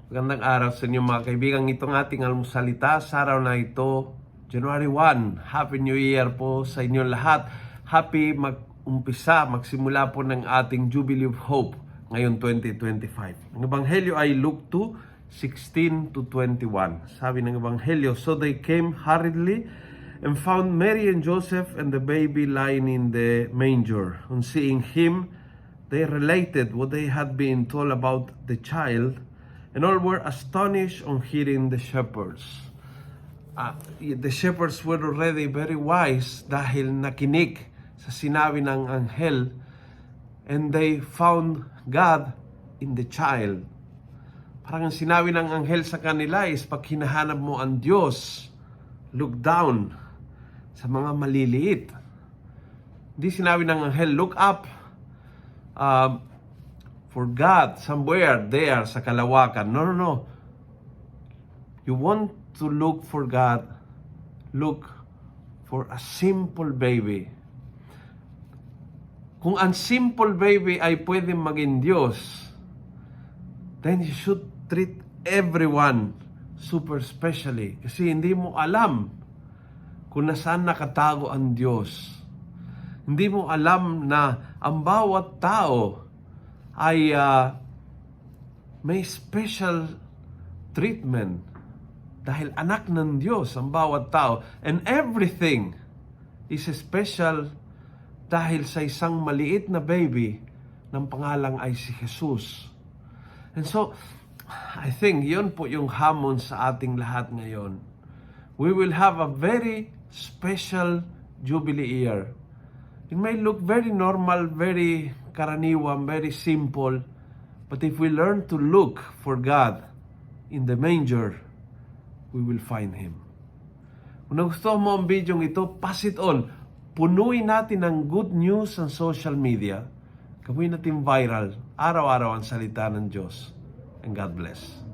Magandang araw sa inyo mga kaibigan. Itong ating almusalita sa araw na ito, January 1. Happy New Year po sa inyo lahat. Happy magsimula po ng ating Jubilee of Hope ngayon 2025. Ang Ebanghelyo ay Luke 2:16-21. Sabi ng Ebanghelyo, "So they came hurriedly and found Mary and Joseph and the baby lying in the manger. On seeing him, they related what they had been told about the child, and all were astonished on hearing the shepherds." The shepherds were already very wise dahil nakinig sa sinabi ng anghel, and they found God in the child. Parang ang sinabi ng anghel sa kanila is, pag hinahanap mo ang Diyos, look down sa mga maliliit. Hindi sinabi ng anghel, look up for God somewhere there sa kalawakan. No. You want to look for God, look for a simple baby. Kung ang simple baby ay pwedeng maging Diyos, then you should treat everyone super specially. Kasi hindi mo alam kung nasaan nakatago ang Diyos. Hindi mo alam na ang bawat tao ay may special treatment dahil anak ng Diyos ang bawat tao, and everything is special dahil sa isang maliit na baby ng pangalang ay si Jesus. And so I think yun po yung hamon sa ating lahat ngayon. We will have a very special Jubilee year. It may look very normal, very karaniwan, very simple, but if we learn to look for God in the manger, we will find Him. Kung nagustuhan mo ang video ito, pass it on. Punuin natin ng good news sa social media. Gawin natin viral. Araw-araw ang salita ng Diyos. And God bless.